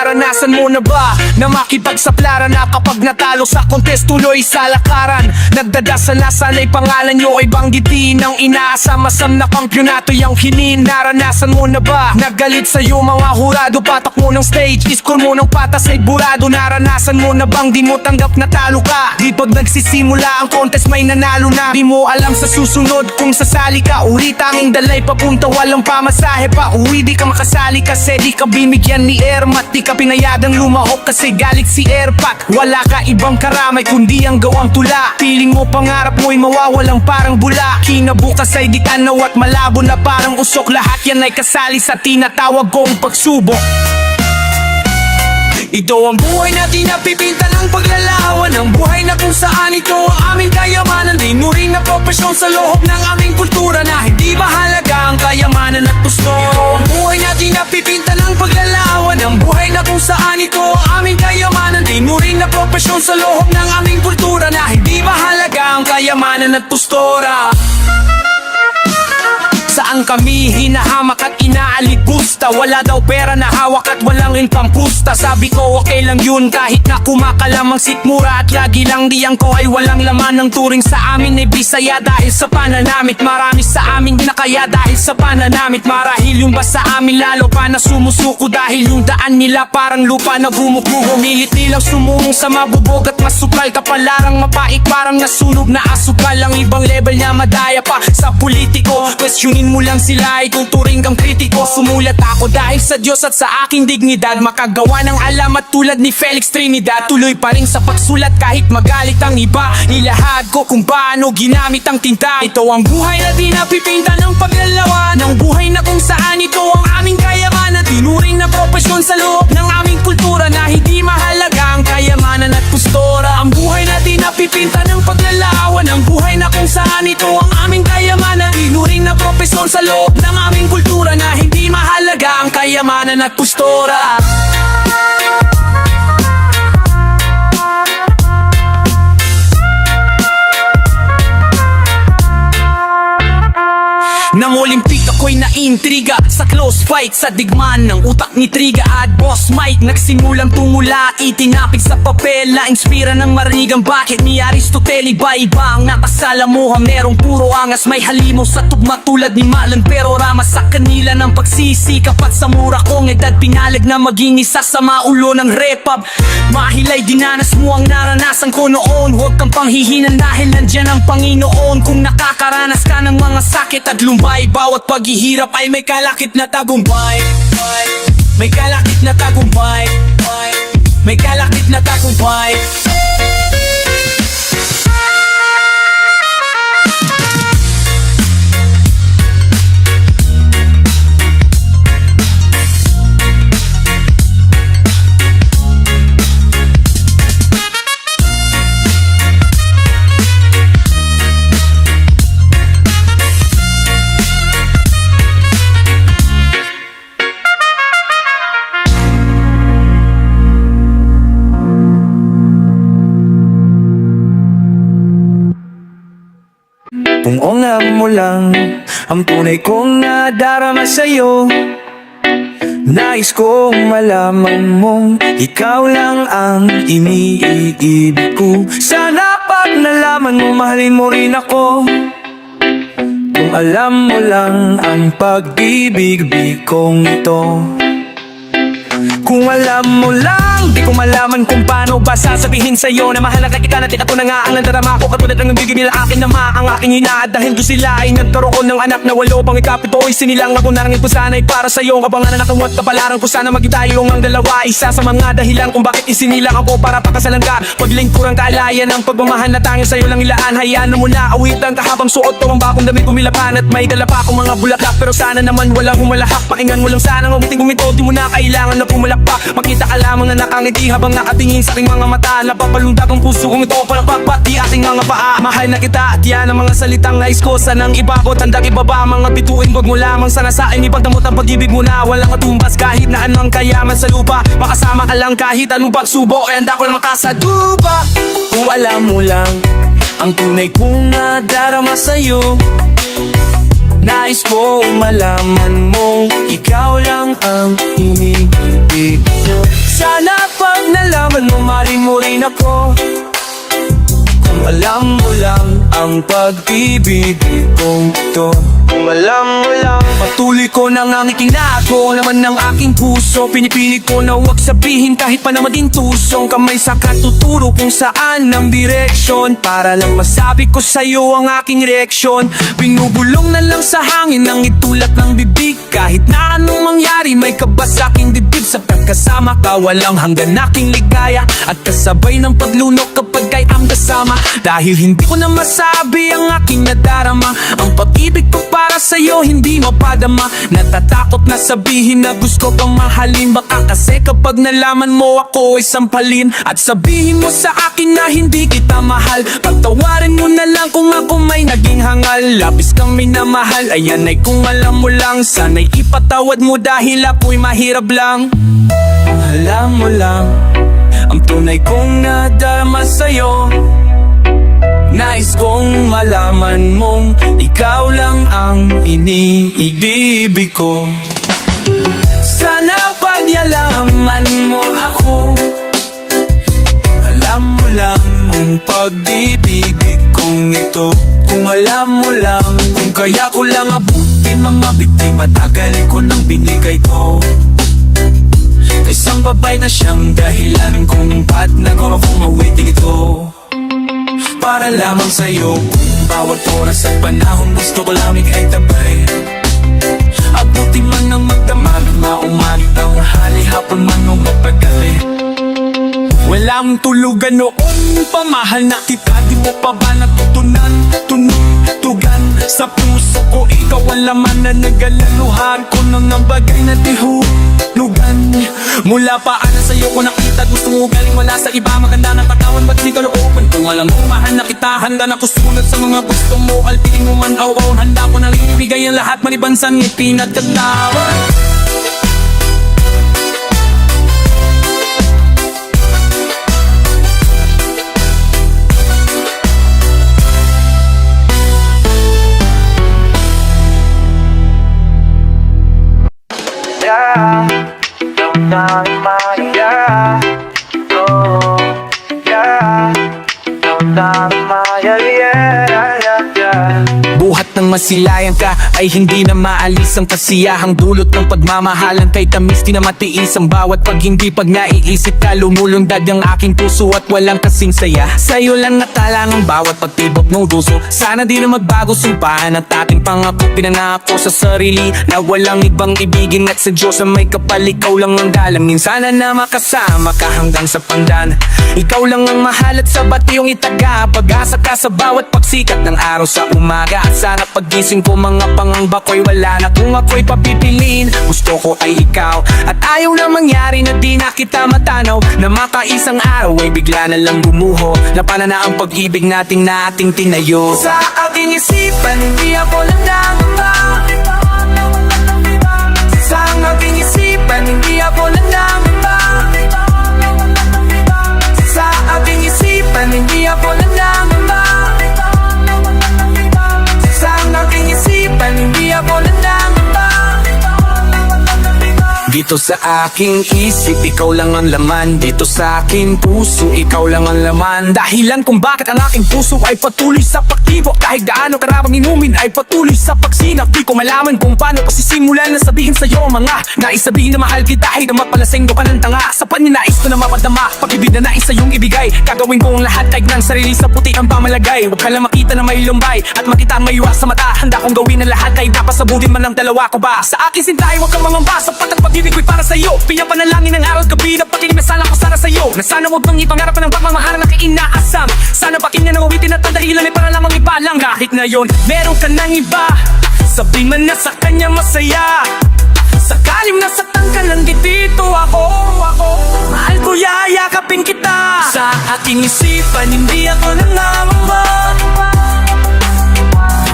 Naranasan mo na ba na makipagsaplaran na kapag natalo sa contest tuloy sa lakaran? Nagdadasal na sana'y pangalan nyo ay banggitin ng inaasam-asam na kampyonato yung hinin. Naranasan mo na ba nagalit sa'yo mga hurado? Patak mo ng stage, score mo ng patas ay burado. Naranasan mo na bang di mo tanggap na talo ka? Di pag nagsisimula ang contest may nanalo na. Di mo alam sa susunod kung sasali ka. Uri tanging dalay papunta walang pamasahe pa. Uwi di ka makasali kasi di ka binigyan ni Ermat. Di ka pinayadang lumahok kasi galit si Airpat. Wala ka ibang karamay kundi ang gawang tula. Piling mo pangarap mo'y mawawalang parang bula. Kinabukas ay di tanaw at malabo na parang usok. Lahat yan ay kasali sa tinatawag kong pagsubok. Ito ang buhay natin na pipinta ng paglalawan. Ang buhay na kung saan ito ang aming kayamanan. Tinuring na propesyon sa loob ng aming kultura na hindi mahalaga ang kayamanan at gusto. Ito ang buhay natin na pipinta ng paglalawan. Ang buhay na kung saan ito ang aming kayamanan. Tinuring na propesyon sa loob ng aming kultura na hindi mahalaga ang kayamanan at postura. Saan kami hinahamak at inaalipusta? Wala daw pera na hawak at walang income pusta. Sabi ko okay lang yun kahit na kumakalamang sikmura. At lagi lang diyang ko ay walang laman ng turing sa amin ay Bisaya. Dahil sa pananamit marami sa aming ginakaya. Dahil sa pananamit marahil yung basa amin lalo pa na sumusuko. Dahil yung daan nila parang lupa na gumuguho. Milit nilang sumulong sa mabubog at masukal. Kapalarang mapaik parang nasunog na asukal. Ang ibang level niya madaya pa sa politiko. Questionin mo lang sila ay tuturing kang kritiko. Sumulat ako dahil sa Diyos at sa aking dignidad. Makagawa ng alamat tulad ni Felix Trinidad. Tuloy pa rin sa pagsulat kahit magalit ang iba. Ilahad ko kung paano ginamit ang tinta. Ito ang buhay na di napipinta ng paglalawan. Ang buhay na kung saan ito ang aming kayamanan. Tinuring na propesyon sa loob ng aming kultura na hindi mahalaga ang kayamanan at postura. Ang buhay na di napipinta ng paglalawan. Ang buhay na kung saan ito ang aming kayamanan. Tinuring na propesyon sa loob ng aming kultura na hindi mahalaga ang kayamanan at postura. Nang Olympic ako'y naintriga sa close fight sa digmaan ng utak ni Triga at Boss Mike. Nagsimulang tumula, itinapik sa papel na inspira ng marigang bakit ni Aristotle. Iba-iba ang nakasalamuha, merong puro angas, may halimaw sa tugma tulad ni Malan. Pero rama sa kanila ng pagsisikap at sa mura kong edad pinalag na maging isa sa maulo ng repab. Mahilay dinanas mo ang naranasan ko noon. Huwag kang panghihinan dahil nandyan ang Panginoon. Kung nakakaranas ka ng mga sakit at lumbay, bawat paghihirap ay may kalakip na tagumpay. May kalakip na tagumpay. May kalakip na tagumpay. Kung alam mo lang ang tunay kong nadarama sa'yo, nais kong malaman mong ikaw lang ang iniibig ko. Sana pag nalaman mo, mahalin mo rin ako. Kung alam mo lang ang pag-ibig kong ito. Kung alam mo lang, di ko malaman kung paano ba sasabihin sa'yo na mahalaga kita natin ako na nga ang nadarama ko. Katulad ng bigay nila akin na ang aking hinaad. Dahil doon sila ay nagkaroon ng anak na walo pang ikapito. Sinilang ako narangin ko sana ay para sa'yo. Kabanganan na kamot kapalaran ko sana maging tayo ang dalawa. Isa sa mga dahilan kung bakit isinilang ako para pakasalan ka. Paglingkurang kaalayan ng pagmamahal na tanging sa'yo lang ilaan. Hayaan mo na awitan ka habang suot ko ang bakong damit pumilapan. At may dala pa akong mga bulaklak pero sana naman walang humalahak. Pakinggan mo lang sana ngumiting gumito. Di mo na kailangan na pumalak pa. Makita ka lamang na nakangiti habang nakatingin sa aking mga mata. Napapalundag ang puso kong ito parang pagbati ating mga paa. Mahal na kita at yan ang mga salitang nais ko. Sanang ibabot, handang ibaba mga bituin. Wag mo lamang sana sa akin ipagdamot ang pag-ibig mo na walang katumbas. Kahit na anong kayaman sa lupa, makasama ka lang kahit anong pagsubok. Ay handa ko lang makasadupa. Kung alam mo lang ang tunay kong nadarama sa'yo, nais ko malaman mo ikaw lang ang iniibig ko. Sana pag nalaman mo, mahal mo rin ako. Kung alam mo lang ang pag-ibig kong ito. Kung alam mo lang, patuloy ko nang ang itinago naman ng aking puso. Pinipili ko na huwag sabihin kahit pa naman din tusong kamay sa katuturo kung saan ang direksyon. Para lang masabi ko sa'yo ang aking reaksyon. Binubulong na lang sa hangin ang itulak ng bibig. Kahit na anong mangyari may kabas sa aking dibdib. Sa pagkasama ka walang hanggan aking ligaya. At kasabay ng paglunok kapag kay ang kasama. Dahil hindi ko na masabi ang aking nadarama. Ang pag-ibig ko para sa'yo hindi mapadama. Natatakot na sabihin na gusto kang mahalin. Baka kasi kapag nalaman mo ako ay sampalin. At sabihin mo sa akin na hindi kita mahal. Pagtawarin mo na lang kung ako may naging hangal. Labis kang minamahal, ayan ay kung alam mo lang. Sana'y ipatawad mo dahil ako'y mahirap lang. Alam mo lang ang tunay kong nadarama sa'yo. Nais kong malaman mong ikaw lang ang iniibig ko. Sana pagyalaman mo ako. Alam mo lang ang pag-ibig kong ito. Kung alam mo lang kung kaya ko lang abutin mga biktima. Tagalin ko nang binigay ko. Isang babay na siyang dahilan kung ba't nagawa kong awiting ito. Para lamang sa'yo, bawat oras at panahon gusto ko lamig ay tabay. Abuti man ang magdamag, maumagit ang hali, hapon man o magpagabi. Walang tulugan noon, pamahal na kita, di mo pa ba natutunan? Tugan sa puso ko, ikaw ang laman na nagalaluhan ko ng bagay na tihulugan. Mula paana sa'yo ko nakita, gusto mo galing wala sa iba. Maganda na katawan, ba't di ka looban? Kung alam mo, mahal na kita, handa na kusunod sa mga gusto mo. Alpilin mo man, aw-aw, handa ko na rin ibigay ang lahat, maliban sa ngipin at katawan. Buhat ng masilayan ka ay hindi na maalis ang kasiyahang dulot ng pagmamahalan. Kay tamis di na matiis ang bawat pag hindi pag naiisip ka. Lumulundad ang aking puso at walang kasing saya. Sa'yo lang natalang ang bawat pagtibok ng duso. Sana di na magbago sumpahan at ating pangako. Pinangako sa sarili na walang ibang ibigin. At sa Diyos na may kapal, ikaw lang ang dalangin. Sana na makasama ka hanggang sa pandan. Ikaw lang ang mahal at sabat yung itaga. Pag-asa ka sa bawat pagsikat ng araw sa umaga. At sana paggising ko mga pangamba ko'y wala na. Kung ako'y papipiliin, gusto ko ay ikaw. At ayaw na mangyari na di na kita matanaw. Na makaisang araw ay bigla na lang bumuho. Napana na ang pag-ibig nating tinayo. Sa aking isipan, hindi ako lang nangamba. Sa aking isipan, hindi ako lang nangamba. Sa aking isipan, hindi ako lang nangamba. Sa aking isipan, hindi ako lang nangamba. Dito sa aking isip, ikaw lang ang laman. Dito sa aking puso, ikaw lang ang laman. Dahilan kung bakit ang aking puso ay patuloy sa pagtibok. Kahit gaano karabang inumin ay patuloy sa pagsinap. Di ko malaman kung paano pasisimulan na sabihin sa'yo mga nais sabihin na mahal kita. Kahit na mapalaseng do ka ng tanga. Sa paninais ko na mapadama, pag-ibig na nais sa'yong ibigay. Gagawin ko ang lahat kahit ng sarili sa puti ang pamalagay. Huwag ka lang makita na may lumbay at makita ang may iwas sa mata. Handa kong gawin ang lahat kahit napasabutin man ng dalawa ko ba. Sa akin sintahay, huwag kang mangamba. Sapat ang pag-ibig ko'y para sa'yo. Pinapanalangin ng araw at gabi na pakinig na sana ko sana sa'yo. Na sana huwag mong ipangarap ng pagmamahal na inaasam. Sana pakinggan ng awitin at ang dahilan ay para lamang ipalang. Kahit na yon, meron ka ng iba. Sabihin man na sa kanya masaya. Sakalim na sa tangka lang dito ako. Mahal ko yayakapin kita. Sa aking isipan, hindi ako nangangamba.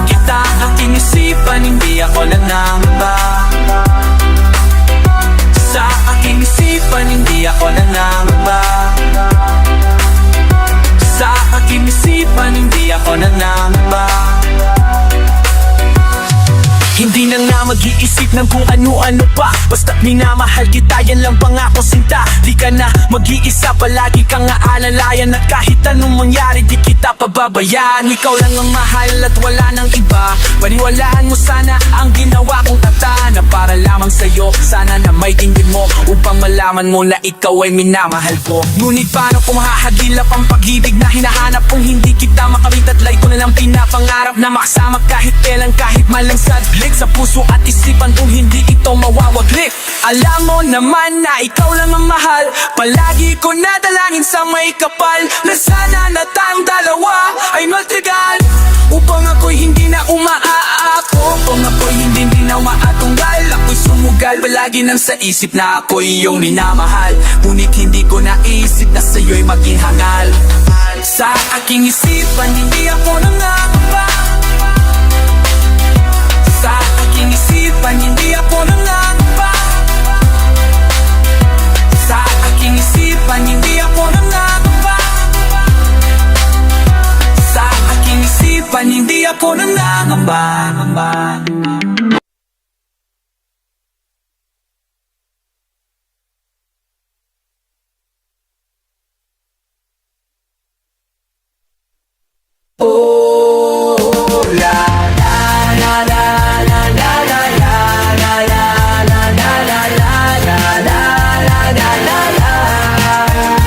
Kita aking isipan, hindi ako nangangamba. Sa aking isipan, hindi ako nangangamba. Sa aking isipan, hindi ako nangangamba. Hindi na nga mag-iisip ng kung ano-ano pa. Basta't minamahal kita, yan lang pangako sinta. Di ka na mag-iisa, palagi kang aalalayan. At kahit anong mangyari, di kita pababayaan. Ikaw lang ang mahal at wala nang iba. Paniwalaan mo sana ang ginawa kong katana. Para lamang sa'yo, sana na may tingin mo, upang malaman mo na ikaw ay minamahal ko. Ngunit paano kung hahagilap ang pag-ibig na hinahanap? Kung hindi kita makamit at lay ko na lang pinapangarap na makasama kahit kailan, kahit malang sadlik sa puso at isipan, kung hindi ito mawawaglit. Alam mo naman na ikaw lang ang mahal. Palagi ko nadalangin sa may kapal na sana na tayong dalawa ay magtagal, upang ako'y hindi na umaaako, upang ako'y hindi na umaatunggal. Ako'y sumugal, palagi nang sa isip na ako'y iyong minamahal. Ngunit hindi ko naisip na sa'yo'y maging hangal. Sa aking isipan, hindi ako nangangamba. Sa aking isipan, hindi ako nangangamba. Sa aking isipan, hindi ako nangangamba. Sa aking isipan, hindi ako nangangamba.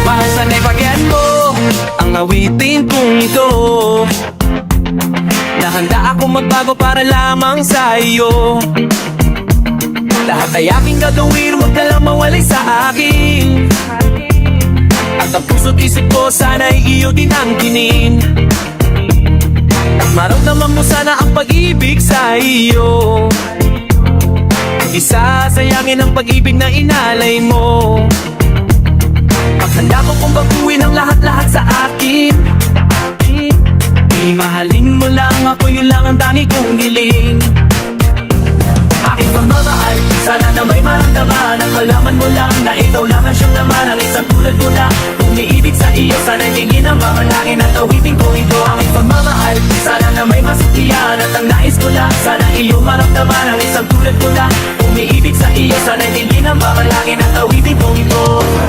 Masana'y pagyan mo ang awitin kong ito, na handa akong magbago para lamang sa iyo. Lahat ay aking gagawin, huwag ka lang mawalay sa akin. At ang puso't isip ko sana'y iyo din ang kinin. Maramdaman mo sana ang pag-ibig sa iyo. Isasayangin ang pag-ibig na inalay mo. Paghanda ko kung baguhin ang lahat-lahat sa akin. Imahalin mo lang ako, yun lang ang dami kong hiling. Aking pagmamahal, sana na may maramdaman. Ang malaman mo lang na ikaw lang ang siyang laman. Ang isang tulad ko na umiibig sa iyo, sana'y tingin ang mamalangin at awitin ko ito. Aking pagmamahal, sana na may masuklian. At ang nais ko lang, sana iyo maramdaman. Ang isang tulad ko na umiibig sa iyo, sana'y tingin ang mamalangin at awitin ko ito.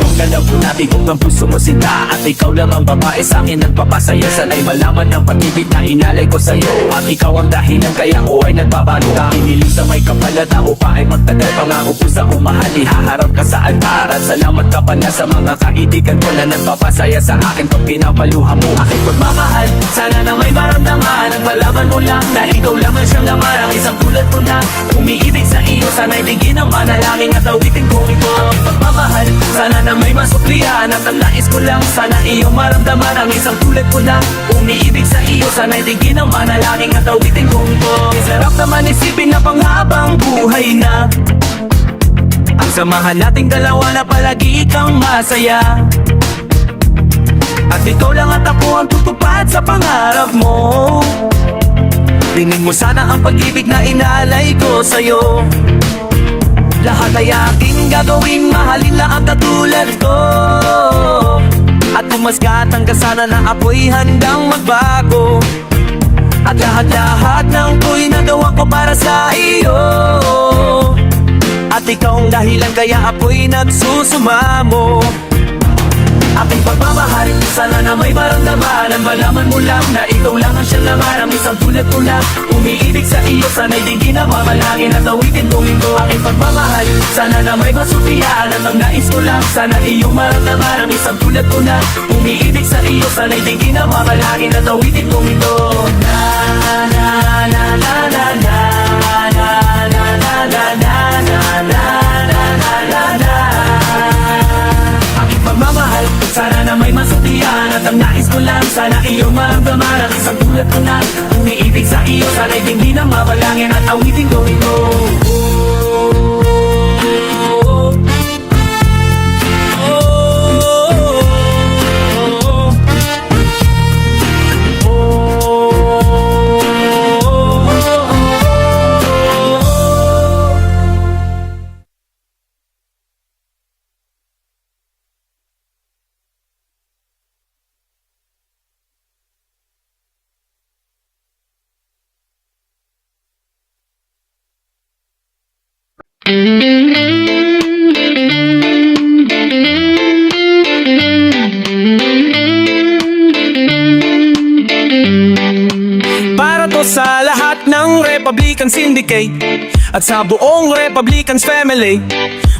Kung alam ko natin kung ang puso mo sinta, at ikaw lang ang babae sa akin nagpapasaya. Sana'y malaman ng pag-ibig na inalay ko sa'yo. At ikaw ang dahilan kaya ko ay nagbabaluta. Piniling sa may kapalat ako pa ay magtagal. Pangako ko sa umahal, ihaharap ka sa altar. At salamat ka pala sa mga kaibigan ko na nagpapasaya sa akin pag pinapaluha mo aking pagmamahal. Sana na may maramdaman at malaman mo lang na ikaw lang ang siyang laman. Ang isang tulad ko na umiibig sa iyo, sana'y bigyan ng manalangin at awitin ko ito. Ang pagmamahal, sana na may masuklian. At ang nais ko lang, sana iyo maramdaman. Ang isang tulad ko na umiibig sa iyo, sana'y bigyan ng manalangin at awitin ko ito. Sarap naman isipin na panghabang buhay na ang samahan nating dalawa na palagi ikang masaya. At ikaw lang at ako ang tutupad sa pangarap mo. Tingin mo sana ang pag-ibig na inalay ko sa'yo. Lahat ay aking gagawin, mahalin lang ang katulad ko. At pumasgat hanggang sana na ako'y handang magbago. At lahat-lahat ng ko'y nagawa ko para sa iyo. At ikaw ang dahilan kaya ako'y nagsusumamo. Aking pagmamahal, sana na may maramdaman. Ang malaman mo lang na ikaw lang ang siyang laman. Ang isang tulad ko na umiibig sa iyo, sana'y di mamalangin at awitin ko ito. Aking pagmamahal, sana na may masutian. At ang nais ko lang, sana iyong maramdaman. Ang isang tulad ko na umiibig sa iyo, sana'y di mamalangin at awitin ko ito. Na na na na na na na na na na na na na na. Aking pagmamahal, sana na may masuklian. At ang nais ko lang, sana iyong maramdaman. Ang isang tulad ko na umiibig sa iyo, sana'y hindi na mabalangin at awitin ko ito. Para to sa lahat ng Republican Syndicate at sa buong Republicans family.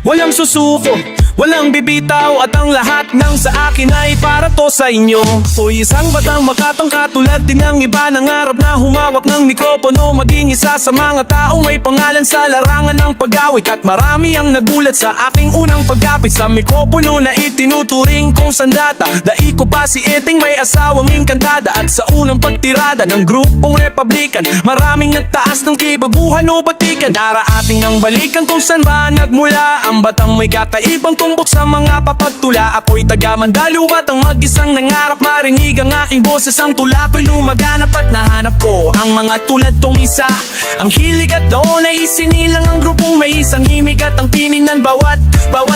Walang susuko, walang bibitaw, at ang lahat ng sa akin ay para to sa inyo. O isang batang makatangka tulad din ng iba, nangarap na humawak ng mikropono, maging isa sa mga taong may pangalan sa larangan ng pag-awit. At marami ang nagulat sa aking unang pagkapit sa mikropono na itinuturing kong sandata. Dai ko pa si Eting may asawang engkantada, at sa unang pagtirada ng grupong Republican, maraming nagtaas ng kibaguhan o batikan. Para ating ang balikan kung saan ba nagmula ang batang may kataibang tumbok sa mga papagtula. Ako'y taga Mandalubat, ang mag-isang nangarap marinig ang aking boses. Ang tula ko'y lumaganap at nahanap ko ang mga tulad tong isa. Ang hilig at doon ay isinilang ang grupong may isang himig at ang tiningnan bawat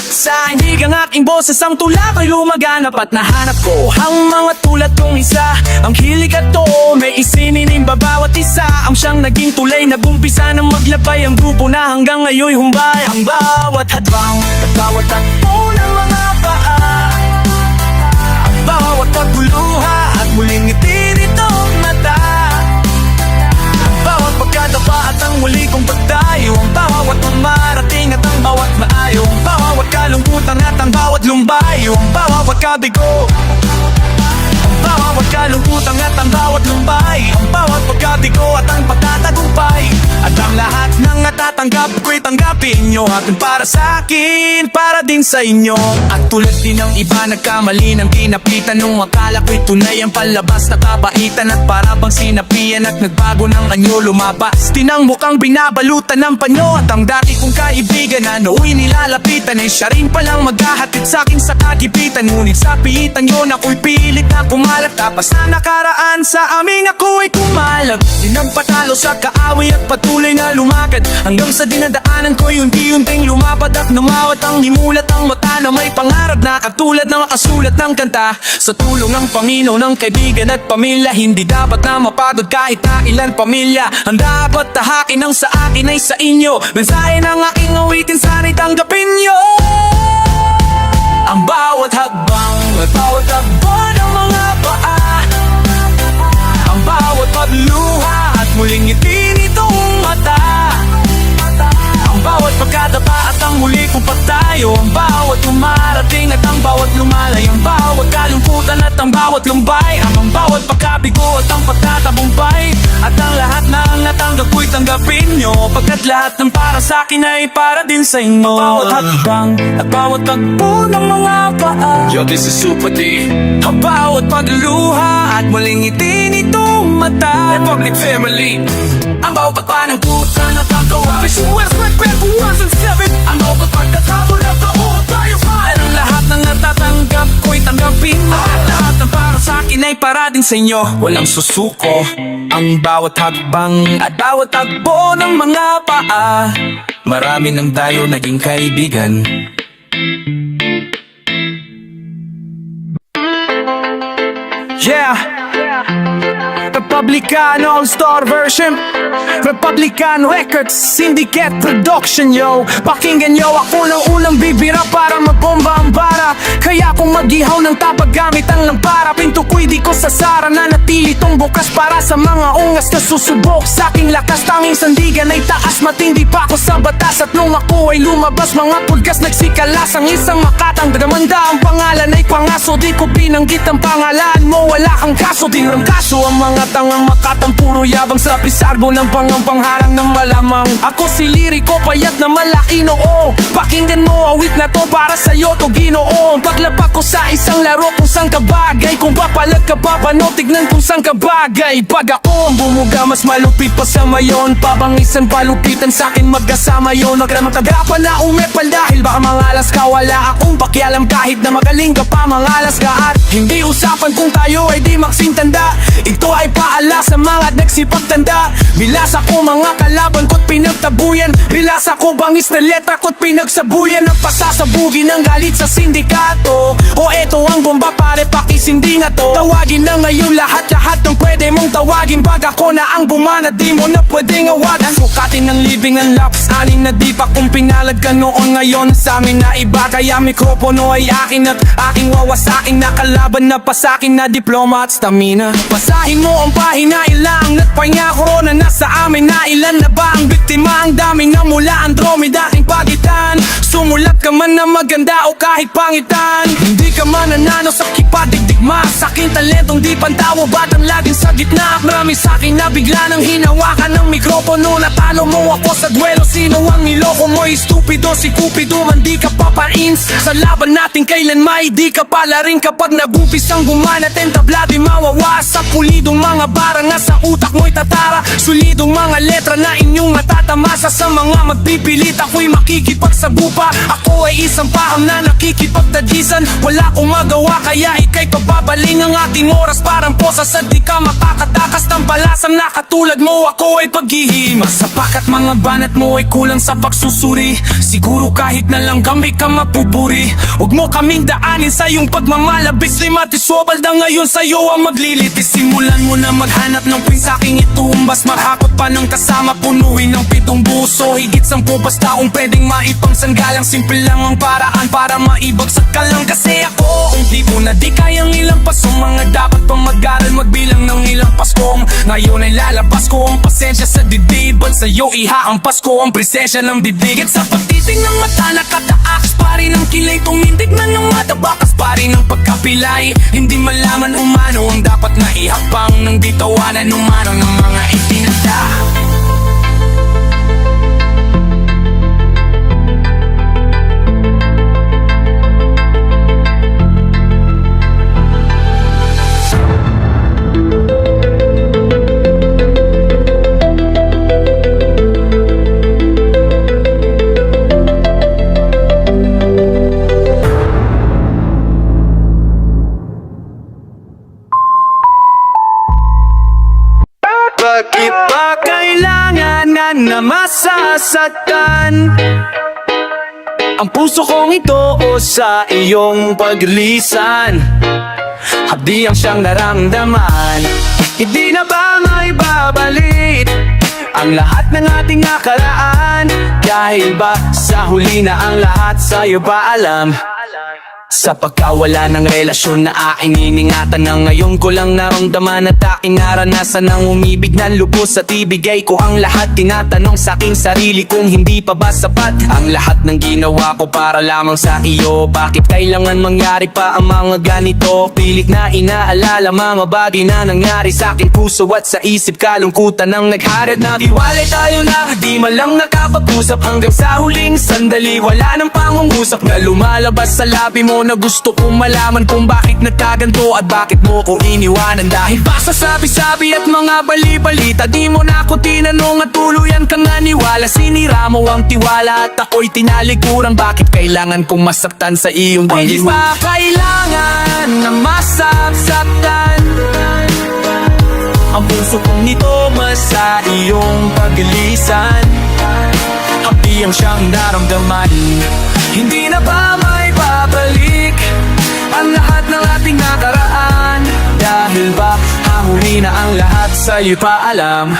sa hinig ang aking boses. Ang tula ko'y lumaganap at nahanap ko ang mga tulad tong isa. Ang hilig at doon may isiniling bawat isa. Ang siyang naging tulay, nagumpisa ng maglabay ang grupo na hanggang ngayon humbay. Ang bawat hadbang at bawat takbo ng mga paa, ang bawat pagguluha at muling ngiti nitong mata, ang bawat pagkadapa at ang muli kong pagdayo, ang bawat mamarating at ang bawat maayo, ang bawat kalungkutan at ang bawat lumbayo, ang bawat kabigo, ang bawat kalungkutan at ang bawat lumbay, ang bawat pagkabigo at ang pagtatagumpay. At ang lahat ng natatanggap ko'y tanggapin nyo, akin para sa akin, para din sa inyo. At tulad din ng iba, nagkamali ng kinapitan nung akala ko'y tunay ang palabas na kabaitan. At para bang sinapian at nagbago ng anyo, lumabas din ang mukhang binabalutan ng panyo. At ang dati kong kaibigan na nooy nilalapitan ay siya rin palang maghahatid sa'kin sa kagipitan. Ngunit sa piitan yun ako'y pilit na kumalat, tapos na nakaraan sa aming ako'y kumalag. Di nagpatalo sa kaaway at patuloy na lumakad, hanggang sa dinadaanan ko'y unti-unting lumapad at namawat ang himulat ang mata na may pangarap na katulad ng makasulat ng kanta. Sa tulong ng Panginoon, ng kaibigan at pamilya, hindi dapat na mapagod kahit na ilan pamilya. Ang dapat tahakin ang sa akin ay sa inyo, mensahe ng aking awitin sana'y tanggapin nyo. Ang bawat hagbang at bawat takbo ng mga paa, ang bawat pagluha at muling ngiti nitong mata, ang bawat pagkadapa at ang muli kong pagtayo, ang bawat umarating at ang bawat lumalay, ang bawat kalungkutan at ang bawat lumbay, ang bawat pagkabigo at ang pagtatabumpay. At ang lahat na ang natanggap ko'y tanggapin nyo, pagkat lahat ng para sa akin ay para din sa inyo. Bawat hakbang at bawat tagpo ng mga paa, yo, this is Super D. Ang bawat pagluluha at muling ngiti nitong mata, Republic Family. Ang bawat pagpanangkutan at ang kawa, Mission West, Red Band, 107. Ang bawat pagkatapon at taon tayo fine. Ang lahat ng natatanggap ko'y tanggapin mo, at lahat ng para sa akin ay para din sa inyo. Walang susuko, ang bawat hakbang at bawat takbo ng mga paa, marami ng tayo naging kaibigan. Yeah, Republican All-Star version, Republican Records Syndicate Production, yo. Pakinggan nyo, ako ng unang bibira para magbomba ang bara. Kaya kung mag-ihaw ng tapag gamit ang lampara, pinto ko'y di ko sasara, na natili tong bukas para sa mga ungas na susubok sa aking lakas. Tanging sandigan ay taas, matindi pa ako sa batas. At nung ako ay lumabas, mga pulgas nagsikalas. Ang isang makatang damanda, ang pangalan ay pangaso. Di ko binanggit ang pangalan mo, wala kang kaso. Di rin kaso ang mga tangang makatang puro yabang sa pisarbo ng pangharang ng malamang. Ako si liriko, payat na malaki noo. Pakinggan mo, awit na to para sa'yo to Ginoo. Paglapak ko sa isang laro kung saan ka bagay, kung papalag ka pa paano, tignan kung saan ka bagay. Pag ako ang bumuga, mas malupit pa sa mayon. Pabangisan palupitan sa'kin magkasama yon. Nagramataga pa na umepal dahil baka mangalas ka. Wala akong pakialam kahit na magaling ka pa mangalas ka. At hindi usapan kung tayo ay di magsintanda. Ito ay paal ala sa mga nagsipagtanda. Bilasa ko mga kalaban ko't pinagtabuyan. Bilasa ko bangis na letra ko't pinagsabuyan. Ang pasasabugin ng galit sa sindikato. O eto ang bomba pare pakisindi na to. Tawagin na ngayon lahat ng pwede mong tawagin. Pag ako na ang bumana di mo na pwedeng awagan. Sukatin ng living ang laps anin na di pa kung pinalad ka noon. Ngayon sa amin na iba kaya mikropono ay akin at aking wawasakin. Nakalaban na pasakin na diploma at stamina. Basahin mo ang pahina ilang nagpahinga korona na sa amin na ilan na ba ang biktima. Ang daming na mula Andromeda aking pagitan. Sumulat ka man na maganda o kahit pangitan. Hindi ka man nanalo sa kipadigdigma. Sa aking talentong di pantawa batang laging sa gitna. Marami sa akin na bigla nang hinawakan ng mikropono. Natalo mo ako sa duelo. Sino ang niloko mo? Stupido si Cupido man di ka papains. Sa laban natin kailan may di ka pala rin. Kapag nag-umpisang gumana tentabla di mawawasak. Pulidong mga barang na sa utak mo'y tatara. Solidong mga letra na inyong matatamasa. Sa mga magpipilit ako'y makikipagsagupa. Ako ay isang paham na nakikipagdagisan. Wala akong magawa kaya ikay pababaling ang ating oras. Parang posa sa di ka makakatakas ng palasang na katulad mo. Ako ay paghihima. Sapakat mga banat mo ay kulang sa pagsusuri. Siguro kahit na lang kami ka mapupuri. Huwag mo kaming daanin sa iyong pagmamalabis. Limatiswabal na ngayon sa'yo ang maglilitis. Simulan mo na maghanap ng pinsaking itumbas. Mahakot pa ng kasama punuin ng 7 buso. Higit 10 basta kung pwedeng maipangsanggalang. Simple lang ang paraan para maibagsak ka lang. Kasi ako ang tipo na di kayang ilang pasong. Mga dapat pang mag-aral magbilang ng ilang paskong. Ngayon ay lalabas ko ang pasensya sa dibdib. At sa'yo ihaampas ko ang presensya ng bibig. At sa pagtiting ng mata nakataaks pa rin ang kilay. Tumindig na ng mata bakas pa rin ang pagkapilay. Hindi malaman umano ang dapat na ihakbang. Nang di tawanan umano ng mga itinanda. Bakit ba kailangan na masasaktan ang puso kong ito o sa iyong paglisan? Hapdi ang siyang naramdaman. Hindi na ba may babalik ang lahat ng ating nakaraan? Dahil ba sa huli na ang lahat sa'yo ba alam? Sa pagkawala ng relasyon na aking iningatan na ngayon ko lang naramdaman at aking naranasan ng umibig ng lubos at ibigay ko ang lahat. Tinatanong sa aking sarili kung hindi pa ba sapat ang lahat ng ginawa ko para lamang sa iyo. Bakit kailangan mangyari pa ang mga ganito? Pilit na inaalala mga bagay na nangyari sa aking puso at sa isip. Kalungkutan ang nagharad na tiwalay tayo na di man lang nakapag-usap. Hanggang sa huling sandali wala nang pangungusap na lumalabas sa labi mo na gusto kong malaman kung bakit nagkaganto at bakit mo ko iniwanan. Dahil pa sa sabi-sabi at mga bali-balita di mo na ako tinanong at tuluyan kang naniwala. Sinira mo ang tiwala at ako'y tinalikuran. Bakit kailangan kong masaktan sa iyong dilim? Hindi pa kailangan na masaktan ang puso kong nito sa iyong paglisan. Hapdi ang siyang naramdaman. Hindi na ba may babalik ang lahat ng ating nakaraan? Dahil ba hahuli na ang lahat sa'yo pa alam?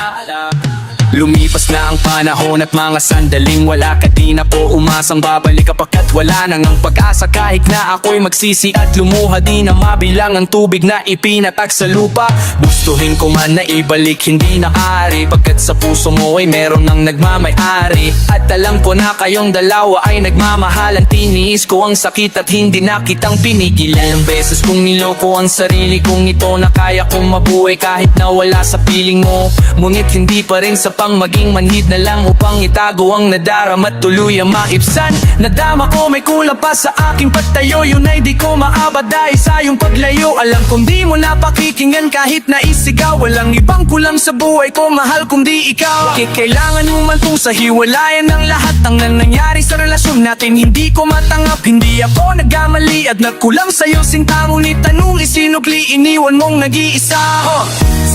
Lumipas na ang panahon at mga sandaling wala ka di na po umasang babalik kapagkat wala nang ang pag-asa. Kahit na ako'y magsisi at lumuha di na mabilang ang tubig na ipinatag sa lupa. Gustuhin ko man na ibalik hindi na ari pagkat sa puso mo ay meron nang nagmamay-ari. At alam ko na kayong dalawa ay nagmamahalan. Tiniis ko ang sakit at hindi na kitang pinigilan. Ang beses kong niloko ang sarili kong ito na kaya kong mabuhay kahit na wala sa piling mo. Ngunit hindi pa rin sa pang maging manhid na lang upang itago ang nadarama at tuluyang maibsan. Nadama ko may kulang pa sa aking pagtayo. Yun ay di ko maabad dahil sa iyong paglayo. Alam kong di mo na pakikinggan kahit na isigaw. Walang ibang kulang sa buhay ko mahal kung di ikaw. Bakit kailangan mo man itong sa hiwalayan ng lahat ang nangyari sa relasyon natin? Hindi ko matanggap, hindi ako nagkamali at nagkulang sa'yo sinta. Ngunit tanong isinukli iniwan mong nag-iisa.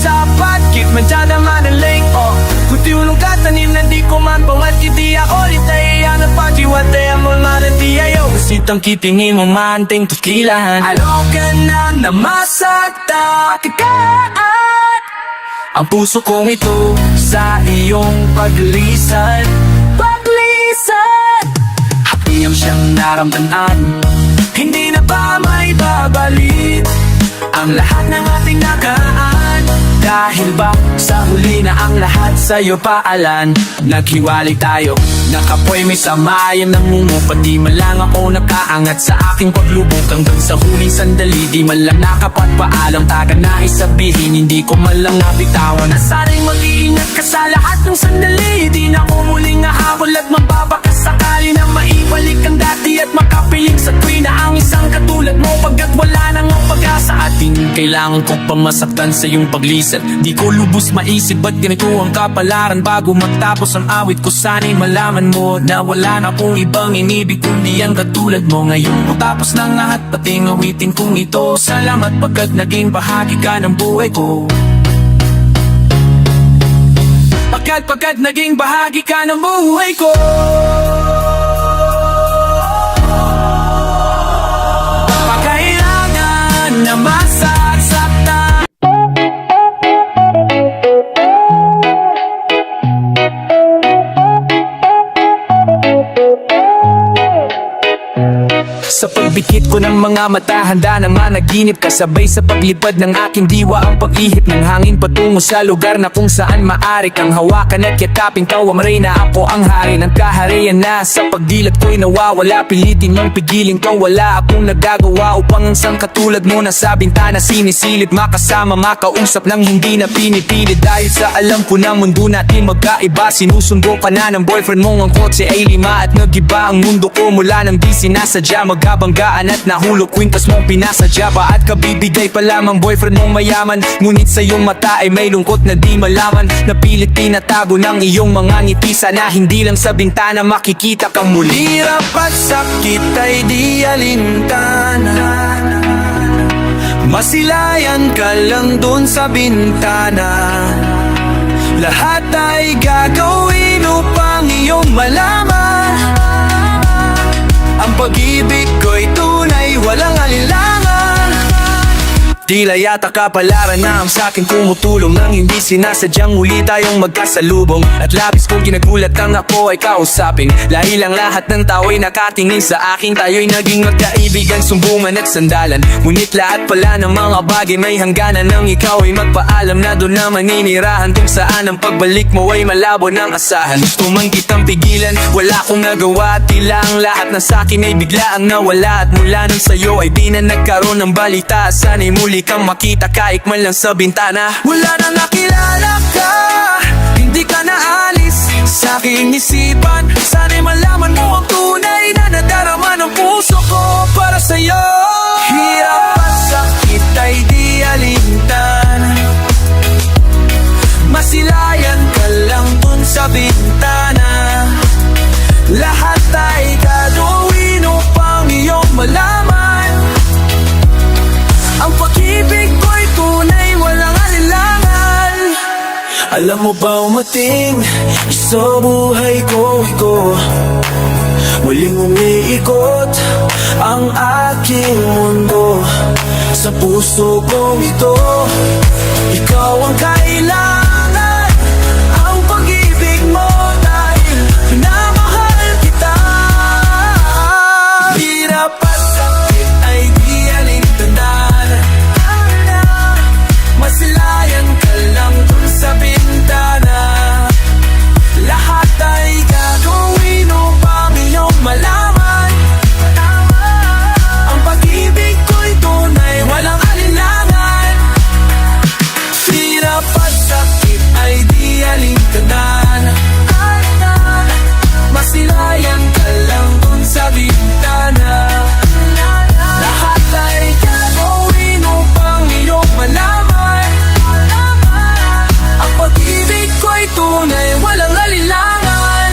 sapat, kit man dyan naman ang link, kung tiulong ka tanim na di ko man pangat kiti ako litay ang nagpajiwatay ang mga nati ayaw sitang kitingin mo manting tukilan alaw ka na masakta kakaan ang puso kong ito sa iyong paglisan hapiyam siyang naramdaman hindi na ba may babalik ang lahat ng ating nakaan dahil ba sa huli na ang lahat sa'yo paalan naghiwalay tayo nakapoy may samayan ng mumupat di man lang ako nakaangat sa aking paglubog hanggang sa huling sandali di man lang nakapagpaalam taga na isabihin hindi ko man lang nabitawan na sana'y mag-iingat ka sa lahat ng sandali di na ko muling nahabol at mababakas sakali na maibalik ang dati at makapiling sa tuwi na ang isang katulad mo pagkat wala nang ang pag-asa atin kailangan ko pa masaktan sa iyong paglisan di ko lubos maisip ba't ganito ang kapalaran bago magtapos ang awit ko sana'y malaman mo na wala na akong ibang inibig kundi ang katulad mo ngayon matapos ng lahat pati ng awitin kong ito salamat pagkat naging bahagi ka ng buhay ko pagkat naging bahagi ka ng buhay ko pakailangan na masasaktan sa pagbikit ko ng mga mata, handa na managinip kasabay sa paglipad ng aking diwa ang pag-ihip ng hangin patungo sa lugar na kung saan maaari kang hawakan at yakapin kawamray na ako ang hari ng kaharian na sa pagdilat ko'y nawawala pilitin mong pigilin ko wala akong nagagawa upang ang sang katulad mo na sa bintana sinisilip makasama makausap ng hindi na pinipilit dahil sa alam ko na mundo natin magkaiba sinusundo ka na ng boyfriend mong ang kotse ay lima at nagiba ang mundo ko mula nang di sinasadya magkabanggaan at nahulog kwintas mong pinasadya ba at kabibigay pa lamang boyfriend mong mayaman ngunit sa iyong mata ay may lungkot na di malaman napilit tinatago ng iyong mga ngiti sana hindi lang sa bintana makikita kang muli hirap at sakit ay di alintana masilayan ka lang dun sa bintana lahat ay gagawin upang iyong malaman ang pag-ibig ko'y tunay, walang alinlangan Tila yata kapalaran na ang sa'kin tumutulong nang hindi sinasadyang muli tayong magkasalubong At labis kong ginagulat nang ako ay kausapin Dahil ang lahat ng tao ay nakatingin sa akin Tayo'y naging magkaibigan, sumbungan at sandalan Ngunit lahat pala ng mga bagay may hangganan Nang ikaw ay magpaalam na doon na maninirahan Kung saan ang pagbalik mo ay malabo ng asahan Gusto man kitang pigilan, wala akong nagawa At tila ang lahat na sa'kin ay biglaang nawala At mula nang sa'yo ay di na nagkaroon ng balita Sana'y muli kang makita kahit man lang sa bintana Wala na nakilala ka, hindi ka naalis sa aking isipan Sana'y malaman mo ang tunay na nadarama ng puso ko para sa'yo Hirap at sakit ay di alintan Masilayan ka lang dun sa bintana Lahat ay gagawin upang iyong malaman ang pag-ibig ko'y tunay, walang alinlangan Alam mo ba umating sa buhay ko ikaw Muling umiikot ang aking mundo Sa puso kong ito Ikaw ang kailangan Ang pag-ibig mo dahil minamahal kita Hirap at sakit ay di alintana Masilayan ka lang dun sa bintana Lahat ay gagawin upang iyong malaman Ang pag-ibig ko'y tunay, walang alinlangan Hirap at sakit ay di alintanan Masilayan ka lang dun sa bintana Lahat ay gagawin upang iyong malaman ang pag-ibig ko'y tunay, walang alinlangan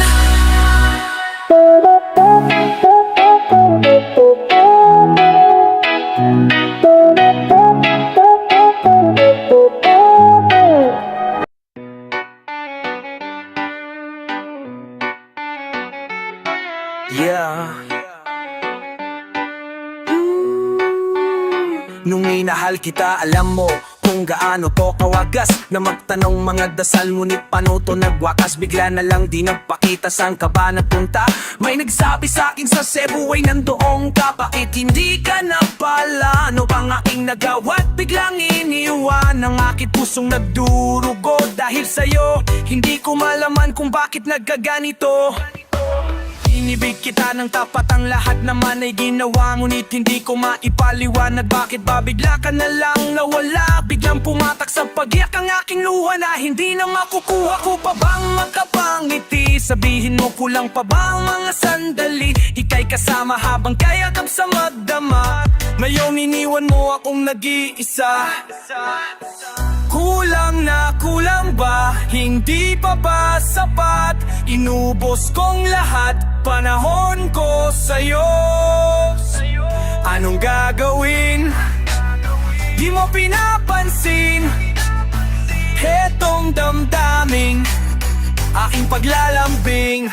Yeah. Nung minahal kita, alam mo kung gaano to kawagas na magtanong mga dasal, ngunit paano to nagwakas? Bigla na lang di nagpakita saan ka ba napunta. May nagsabi sa akin sa Cebu ay nandoong ka. Bakit hindi ka na pala? Ano bang aking nagawa? At biglang iniwan ang aking pusong nagdurugo. Dahil sa'yo, hindi ko malaman kung bakit nagkaganito. Inibig kita ng tapat, ang lahat naman ay ginawa, ngunit hindi ko maipaliwanag bakit ba bigla ka na lang nawala. Biglang pumatak sa pag-iyak ang aking luha na hindi na makukuha. Ko pa bang makapangiti? Sabihin mo kulang pa ba ang mga sandali? Ika'y kasama habang kayakap sa magdama. Ngayon iniwan mo akong nag-iisa. Kulang na kulang ba? Hindi pa ba sapat? Inubos kong lahat, panahon ko sa'yo. Anong gagawin? Di mo pinapansin hetong damdaming aking paglalambing.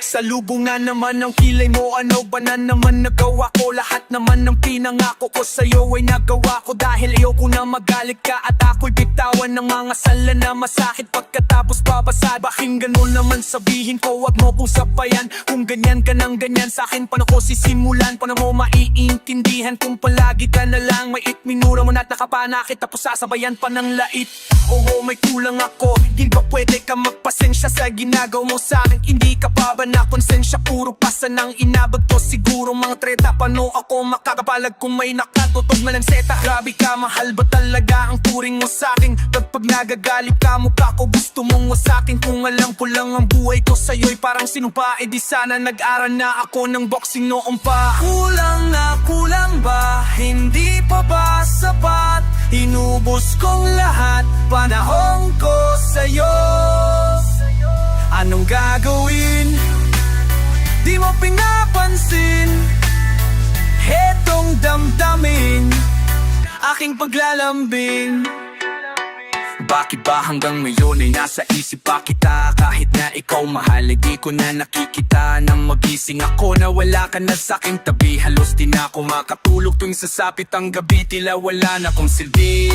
Sa lubong na naman ng kilay mo, ano ba na naman nagawa ko? Lahat naman ng pinangako ko sa'yo ay nagawa ko. Dahil ayoko na magalit ka at ako'y bitawan ng mga sala na masakit pagkatapos babasa. Pakinggan mo naman, sabihin ko, wag mo kong sabayan. Kung ganyan ka ng ganyan sa'kin, paano ko sisimulan? Paano mo maiintindihan kung palagi ka na lang mait? Minura mo na't nakapanakit, tapos sasabayan pa ng lait. Oo, may kulang ako, di ba pwede ka magpasensya sa ginagawa mo sa'kin? Hindi ka pa ba na konsensya? Puro pasa ng inabag to, siguro mga treta. Paano ako makakapalag kung may nakatutog na ng seta? Grabe ka, mahal ba talaga ang turing mo sa'kin? Kapag nagagalit ka, mukha ko gusto mong wasakin. Kung alam ko lang ang buhay ko sa'yo'y parang sinupa, di sana nag-aral na ako ng boxing noon pa. Kulang na kulang ba? Hindi pa ba sapat? Inubos kong lahat, panahon ko sa'yo. Anong gagawin? Di mo pinapansin hetong damdamin aking paglalambing. Bakit ba hanggang ngayon ay nasa isip pa kita? Kahit na ikaw mahal, di ko na nakikita. Nang magising ako na wala ka na sa'king tabi, halos di na ako makatulog tuwing sasapit ang gabi. Tila wala na akong silbi.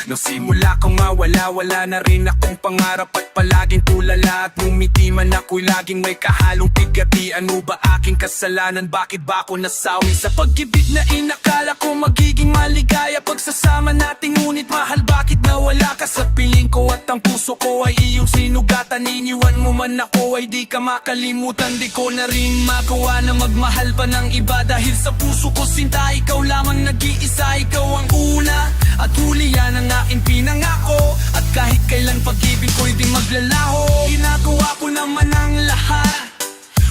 Nung simula kang mawala, wala na rin akong pangarap at palaging tulala. At ngumiti man ako'y laging may kahalong tigati. Ano ba aking kasalanan? Bakit ba ako nasawi sa pag-ibig na inakala ko magiging maligaya? Pagsasama natin ngunit mahal, bakit nawala ka sa piling ko? At ang puso ko ay iyong sinugatan. Iniwan mo man ako ay di ka makalimutan. Di ko na rin magawa na magmahal pa ng iba. Dahil sa puso ko sinta, ikaw lamang nag-iisa. Ikaw ang una at huli, yan ang aking pinangako. At kahit kailan pag-ibig ko'y di maglalaho. Ginagawa ko naman ang lahat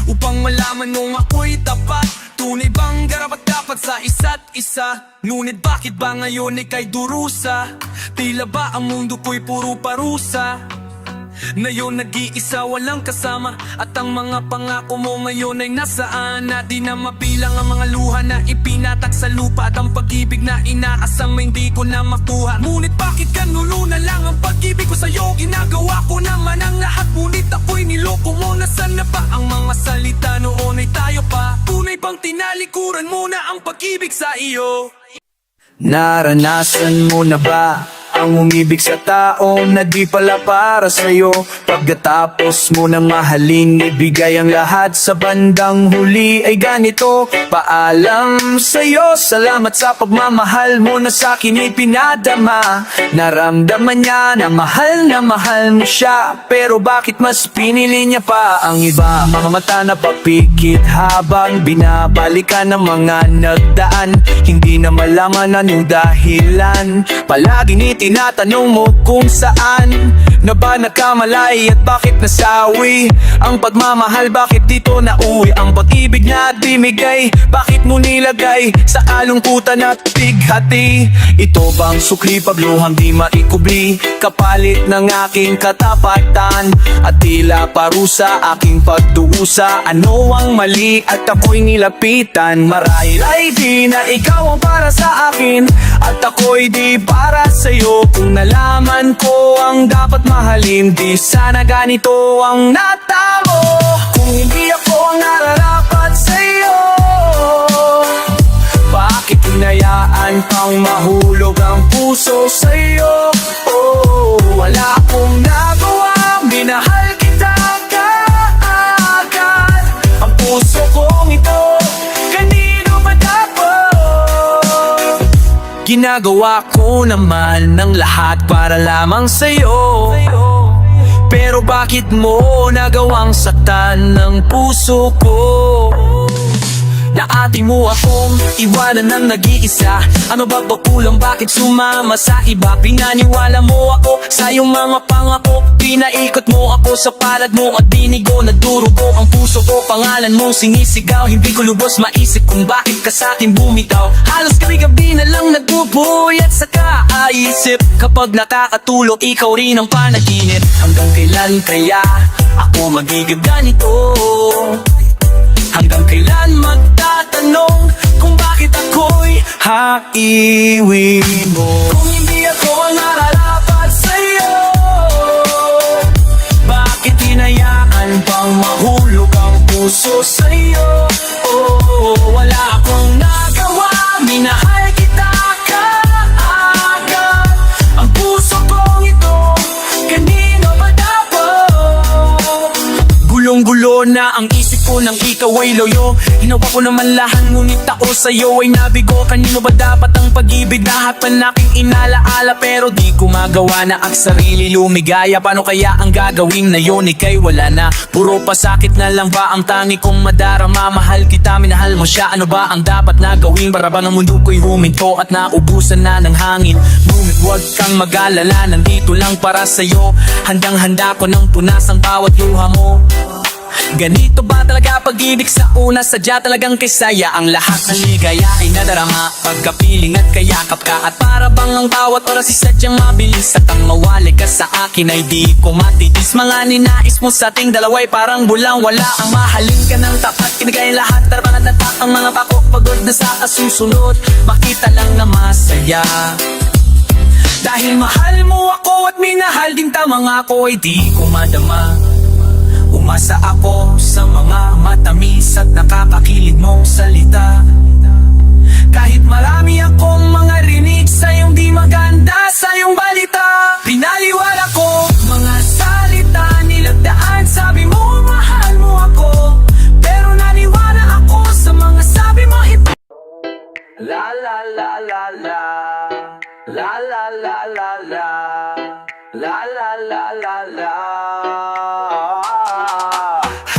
upang malaman mong ako'y tapat. Tunay bang garapat dapat sa isa't isa? Ngunit bakit ba ngayon ika'y durusa? Tila ba ang mundo ko'y puro parusa? Ngayon nag-iisa, walang kasama. At ang mga pangako mo ngayon ay nasaan? Na di na mabilang ang mga luha na ipinatak sa lupa. At ang pag-ibig na inaasam ay hindi ko na makuha. Ngunit bakit kanulo na lang ang pag-ibig ko sa'yo? Ginagawa ko naman ang lahat, ngunit ako'y niloko mo. Nasaan na ba ang mga salita noon ay tayo pa? Tunay bang tinalikuran mo na ang pag-ibig sa iyo? Naranasan mo na ba ang umibig sa tao na di pala para sa'yo? Pagkatapos mo na mahalin, ibigay ang lahat, sa bandang huli ay ganito. Paalam sa'yo, salamat sa pagmamahal mo na sa'kin ipinadama. Naramdaman niya na mahal mo siya, pero bakit mas pinili niya pa ang iba? Mga mata na papikit habang binabalikan ng mga nagdaan. Hindi na malaman anong dahilan, palaging tinatanong mo kung saan na ba nagkamalay at bakit nasawi ang pagmamahal. Bakit dito nauwi ang pag-ibig na binigay? Bakit mo nilagay sa kalungkutan at bighati? Ito bang sukli, pagluhang di maikubli, kapalit ng aking katapatan? At tila parusa aking pagduusa. Ano ang mali at ako'y nilapitan? Marahil ay di na ikaw ang para sa akin at ako'y di para sa'yo. Kung nalaman ko ang dapat mahalin, di sana ganito ang natamo. Kung hindi ako ang nararapat, pang mahulog ang puso sa'yo. Oh, wala akong nagawa, minahal kita kaagad. Ang puso kong ito, kanino ba dapat? Ginagawa ko naman ng lahat para lamang sa'yo. Pero bakit mo nagawang saktan ng puso ko? Naati mo akong iwanan ng nag-iisa. Ano ba kulang, bakit sumama sa iba? Pinaniwala mo ako sa iyong mga pangako. Pinaikot mo ako sa palad mo at binigo. Nadurugo ang puso ko, pangalan mong sinisigaw. Hindi ko lubos maisip kung bakit ka sa akin bumitaw. Halos gabi-gabi na lang nagbubuhay at sa kaisip. Kapag nakakatulog, ikaw rin ang panaginip. Hanggang kailan kaya ako magiging ganito? Hanggang kailan magtatanong kung bakit ako'y haiwi mo? Kung hindi ako ang nararapat sa'yo, bakit hinayaan pang mahulog ang puso sa'yo? Oh, wala akong nagawa, minahal kita kaagad. Ang puso kong ito, kanino ba dapat? Gulong-gulo na ang isip ko nang ikaw ay loyo. Hinawa ko naman lahat, ngunit ako sa'yo ay nabigo. Kanino ba dapat ang pag-ibig? Lahat pa naking inalaala, pero di ko magawa na ang sarili lumigaya. Paano kaya ang gagawin na yun? Ika'y wala na, puro pasakit na lang ba ang tangi kong madarama? Mahal kita, minahal mo siya, ano ba ang dapat na gawin? Para bang ang mundo ko'y huminto at naubusan na ng hangin. Ngunit huwag kang mag-alala, nandito lang para sa'yo. Handang-handa ko ng punas ang bawat luha mo. Ganito ba talaga pag-ibig sa una? Sadya talagang kisaya, ang lahat ng ligaya ay nadarama. Pagkapiling at kayakap ka, at para bang ang bawat oras ay sadyang mabilis. At ang mawali ka sa akin ay di ko matitis. Mga ninais mo sa ating dalawa'y parang bulang wala. Ang mahalin ka ng tapat, kinagay lahat. Tarapan at tatak ang mga pakok, pagod na sa kasusunod. Makita lang na masaya. Dahil mahal mo ako at minahal din tamang ako, ay di ko madama. Umasa ako sa mga matamis at nakakakilig mong salita. Kahit marami akong mga rinig sa iyong di maganda, sa iyong balita. Pinaliwala ko mga salita, nilagdaan, sabi mo mahal mo ako. Pero naniwala ako sa mga sabi mo ito. La la la la la, la la la la la, la la la la la.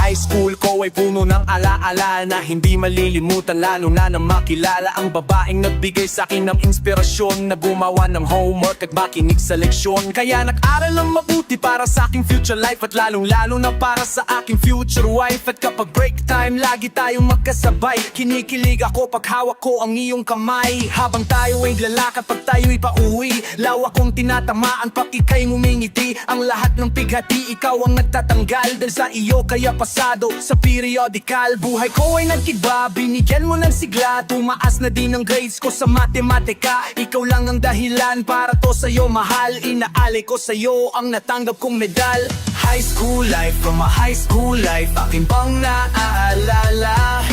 High school ko ay puno ng alaala na hindi malilimutan, lalo na nang makilala ang babaeng nagbigay sa akin ng inspirasyon, na gumawa ng homework at makinig sa leksyon. Kaya nag-aral ng mabuti para sa aking future life, at lalong-lalo na para sa aking future wife. At kapag break time, lagi tayong magkasabay. Kinikilig ako pag hawak ko ang iyong kamay. Habang tayo ay lalakad, pag tayo'y pauwi, lawak kong tinatamaan pag ika'y ngumingiti. Ang lahat ng pighati, ikaw ang nagtatanggal. Dahil sa iyo kaya pasado sa periodical. Buhay ko ay nagkiba, binigyan mo ng sigla. Tumaas na din ang grades ko sa matematika. Ikaw lang ang dahilan para to sa'yo mahal. Inaalay ko sa'yo ang natanggap kong medal. High school life, from a high school life, aking pang naaalala.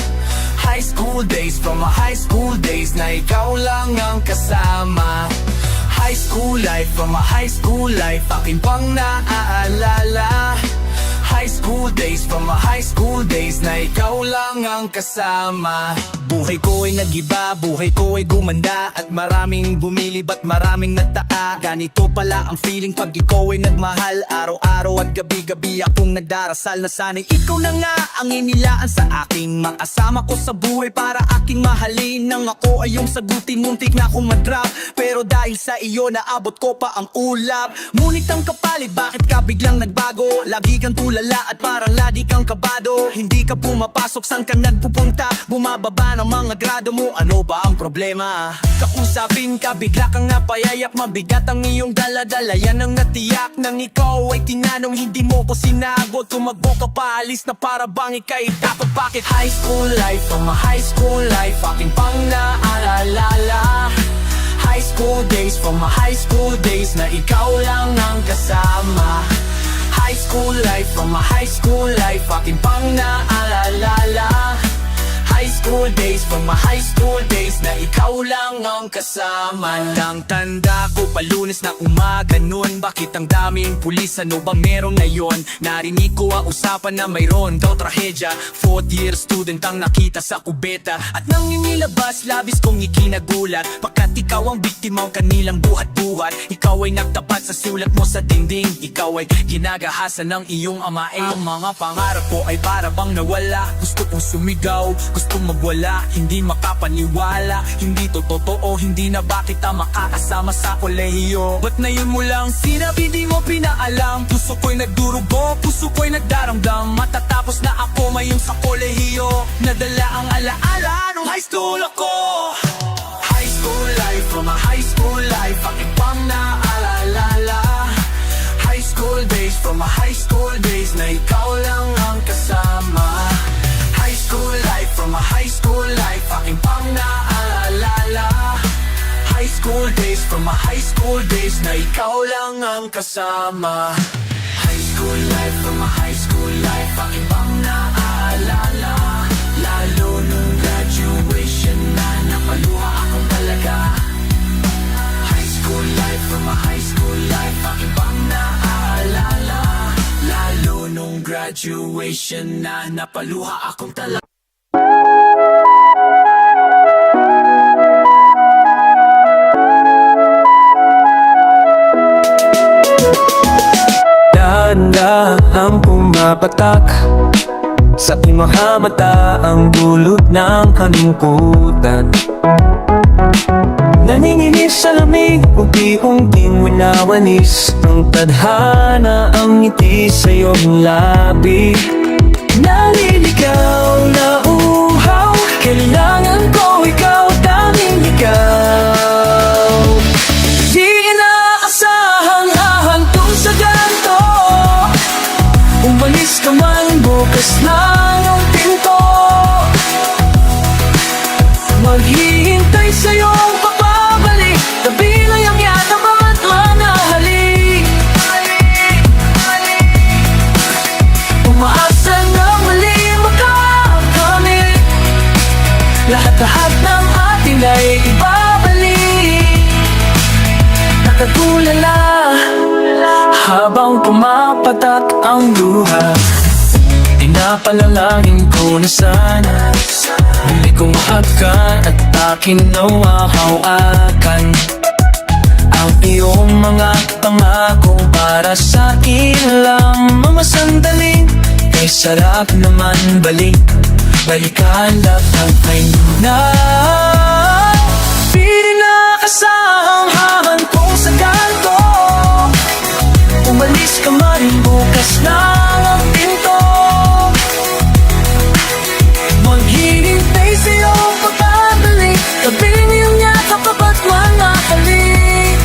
High school days, from a high school days, na ikaw lang ang kasama. High school life, from a high school life, aking pang naaalala. High school days, from a high school days, na ikaw lang ang kasama. Buhay ko ay nag-iba, buhay ko ay gumanda, at maraming bumilib at maraming nagtaa. Ganito pala ang feeling pag ikaw ay nagmahal. Araw-araw at gabi-gabi akong nagdarasal na sana'y ikaw na nga ang inilaan sa akin. Makasama ko sa buhay para aking mahalin. Nang ako ay iyong sagutin, muntik na akong madrop, pero dahil sa iyo naabot ko pa ang ulap. Ngunit ang kapalit, bakit ka biglang nagbago? Lagi kang tulala at parang lagi kang kabado. Hindi ka pumapasok, saan ka nagpupunta? Bumababa ng mga grado mo, ano ba ang problema? Kausapin ka, bigla kang napayayak. Mabigat ang iyong daladala, yan ang natiyak. Nang ikaw ay tinanong, hindi mo ko sinagot. Tumakbo ka pa, alis na para bang ika'y dapat. Bakit? High school life, from a high school life, aking pang naalala. High school days, from a high school days, na ikaw lang ang kasama. High school life, from a high school life, aking pang naalala. High school school days, from my high school days, na ikaw lang ang kasama. Nang tanda ko pa Lunes na umaga nun, bakit ang daming pulis, ano bang meron ngayon? Narinig ko ang usapan na mayroon daw trahedya. 4th year student ang nakita sa kubeta, at nang inilabas, labis kong ikinagulat, pagkat ikaw ang biktima ng kanilang buhat-buhat. Ikaw ay nagtapat sa sulat mo sa dingding, ikaw ay ginagahasan ng iyong ama. Ang mga pangarap ko ay para bang nawala. Gusto kong sumigaw, gusto magwala, hindi makapaniwala. Hindi to totoo, hindi na ba kita makakasama sa kolehiyo? Ba't na yun mo lang sinabi, di mo pinaalam? Puso ko'y nagdurugo, puso ko'y nagdaramdam. Matatapos na ako mayroon sa kolehiyo, nadala ang alaala nung high school ako. High school life, from a high school life, aking pang naalala. High school days, from a high school days, na ikaw lang ang kasama. High school life, from a high school life, aking pang naalala. High school days, from a high school days, na ikaw lang ang kasama. High school life, from a high school life, aking pang naalala. Lalo nung graduation na napaluha akong talaga. High school life, from a high school life, aking pang naalala. Lalo nung graduation na napaluha akong talaga. Dahan-dahang pumapatak sa aking mga mata ang dulot ng kalungkutan. Naninginis sa lamig, unti-unting winawanis ng tadhana ang ngiti sa iyong labi. Naliligaw na uhaw, kailangan ko ikaw, tanging ikaw. Di inaasahang ahantong sa ganto, umalis ka man, bukas na ang pinto. Maghihintay sa'yo papabalik, kabilang ang yatang at manahalik. Umaasa na muli makakamit, lahat-lahat ng atin ay ibabalik. Nakatulala habang pumapatak ang luha, pinapalalangin ko na sana hindi ko mahakan at akin nawahawakan ang iyong mga pangako para sa ilang mga sandaling. Kay sarap naman balikan lahat ay na. Di na asahang hahantong sa kanto, umalis ka man, bukas na ang pinto. Maghihintay sa'yo pagbabalik, tabihin yung yakap kapat manahalik.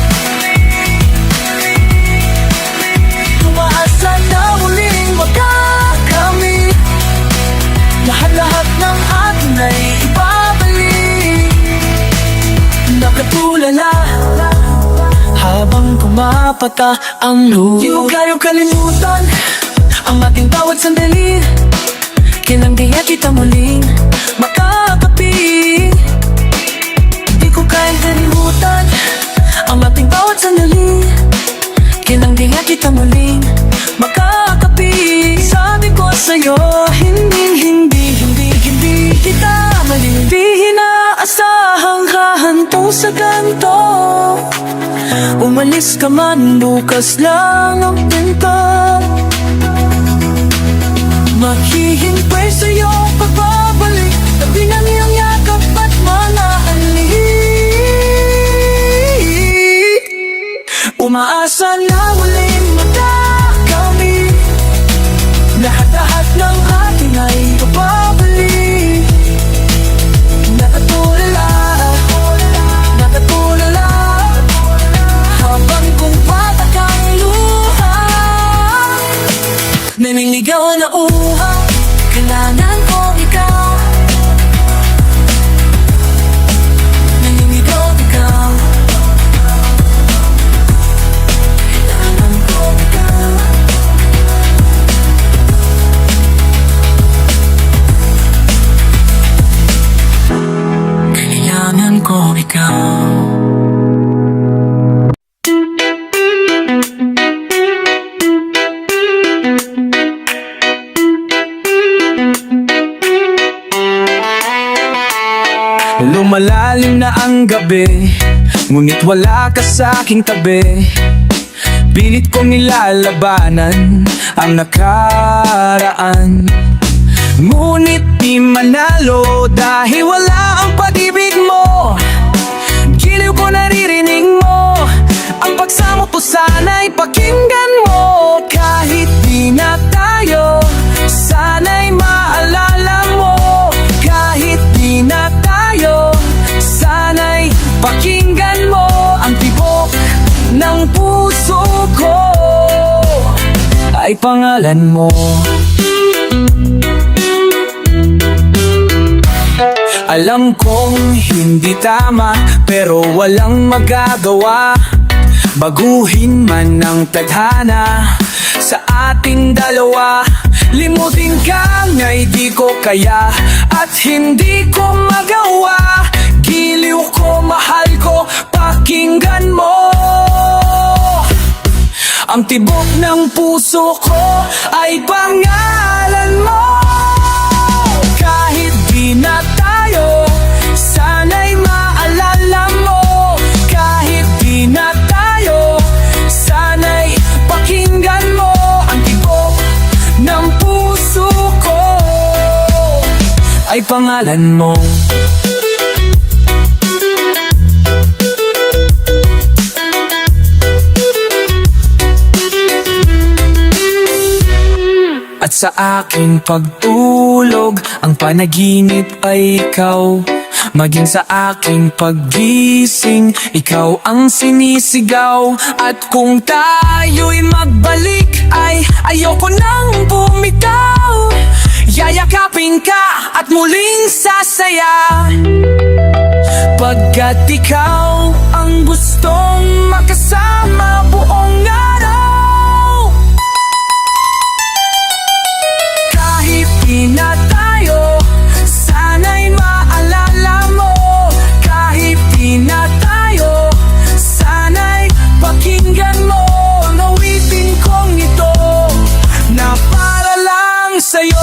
Tumaasa na muling magkakamit, lahat-lahat ng atin ay ibabalik. Nakatulala habang pumapata ang luha. Di mo kayang kalimutan ang ating bawat sandali, kailang di kita muling makakapiling. Di ko kayang kalimutan ang ating bawat sandali, kailang di kita muling makakapiling. Sabi ko sa'yo, hindi kita maling. Di inaasahang hahantong sa ganto, umalis ka man, bukas lang ang pinto. Maghihintay sa'yo pagbabalik, tabi ng iyong yakap at manahalik. Umaasa na muling magkakamit, lahat-lahat ng atin ay babalik. Nakatulala habang pumapatak ang luha, naniligaw na uhaw, kailangan ko ikaw. Naniligaw ikaw, kailangan ko ikaw. Lumalalim na ang gabi, ngunit wala ka sa aking tabi. Pilit kong nilalabanan ang nakaraan, ngunit di manalo dahil wala ang pag-ibig mo. Giliw ko naririnig mo ang pagsamo ko, sana'y pakinggan mo. Kahit di na tayo, sana'y maalala mo. Kahit di na tayo, sana'y pakinggan mo. Ang tibok ng puso ko ay pangalan mo. Alam kong hindi tama, pero walang magagawa. Baguhin man ang tadhana sa ating dalawa. Limutin ka nga'y di ko kaya at hindi ko magawa. Giliw ko, mahal ko, pakinggan mo. Ang tibok ng puso ko ay pangalan mo. Kahit di na tayo, sana'y maalala mo. Kahit di na tayo, sana'y pakinggan mo. Ang tibok ng puso ko ay pangalan mo. At sa aking pagtulog, ang panaginip ay ikaw. Maging sa aking paggising, ikaw ang sinisigaw. At kung tayo'y magbalik, ay ayoko nang bumitaw. Yayakapin ka at muling sasaya, pagkat ikaw ang gustong makasama buong araw. Kahit di na tayo, sana'y maalala mo. Kahit di na tayo, sana'y pakinggan mo. Nawitin kong ito na para lang sa'yo.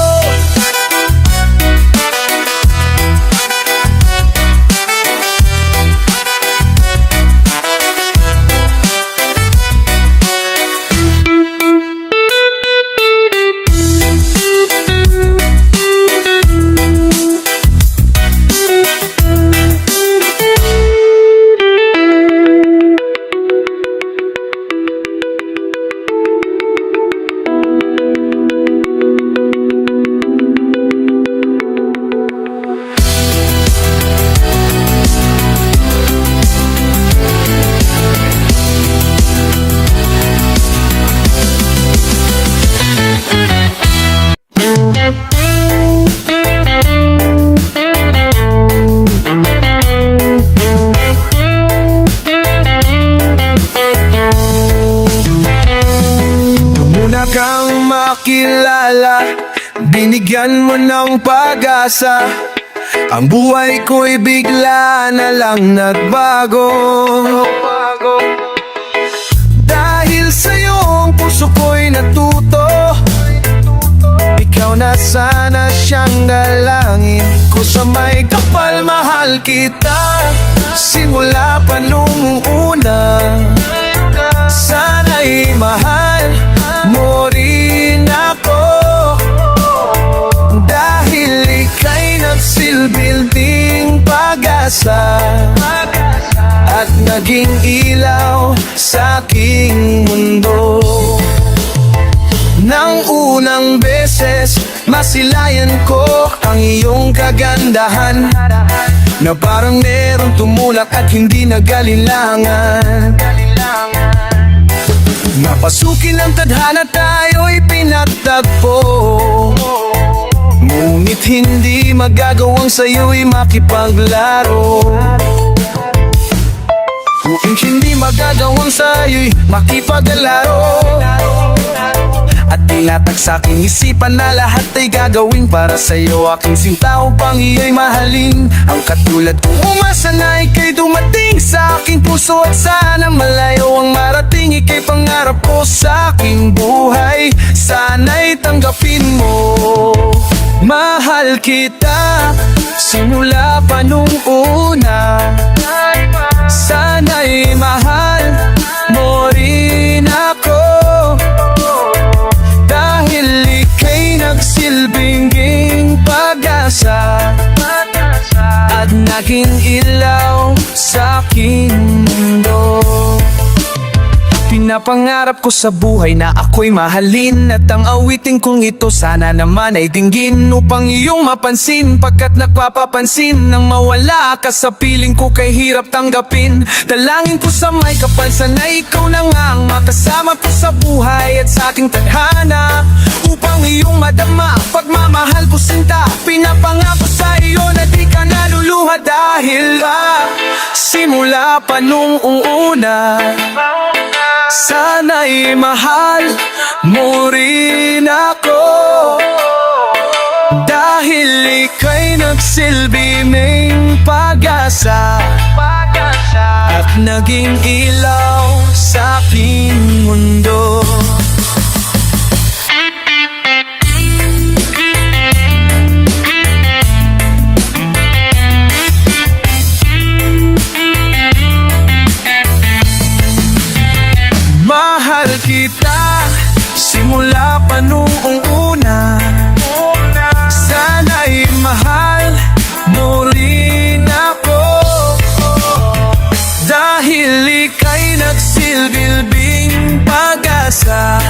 Muna kang makilala, binigyan mo ng pag-asa. Ang buhay ko'y bigla na lang nagbago. Dahil sa'yo ang puso ko'y natuto. Ikaw na sana siyang dalangin ko sa may kapal. Mahal kita simula pa nung una. Sana'y mahal mo rin ako, dahil ika'y nagsilbing ding pag-asa at naging ilaw sa aking mundo. Nang unang beses masilayan ko ang iyong kagandahan, na parang merong tumulak at hindi nag-alilangan. Napasukin ang tadhana, tayo'y pinagtagpo. Ngunit hindi magagawang sa'yo'y makipaglaro. Ngunit hindi magagawang sa'yo'y makipaglaro. At tinatag sa'king isipan na lahat ay gagawin para sa'yo. Aking sinta upang iyo'y mahalin. Ang katulad kong umasa na ika'y dumating sa aking puso. At sana malayo ang marating, ika'y pangarap ko sa aking buhay. Sana'y tanggapin mo. Mahal kita simula pa nung una. Sana'y mahal mo rin ako, dahil ika'y nagsilbing pag-asa at naging ilaw sa aking mundo. Pinapangarap ko sa buhay na ako'y mahalin, at ang awitin kong ito sana naman ay dinggin upang iyong mapansin, pagkat nagpapapansin nang mawala ka sa piling ko kay hirap tanggapin. Dalangin ko sa may kapal, sana ikaw na nga ang makasama ko sa buhay at sa aking tadhana, upang iyong madama pagmamahal ko sinta. Pinapangako sa iyo na di ka naluluha, dahil simula pa nung una. Sana'y mahal mo rin ako, dahil ika'y nagsilbing pag-asa at naging ilaw sa aking mundo. Mahal kita simula pa nung una. Sana'y mahal mo rin ako, dahil ika'y nagsilbing pag-asa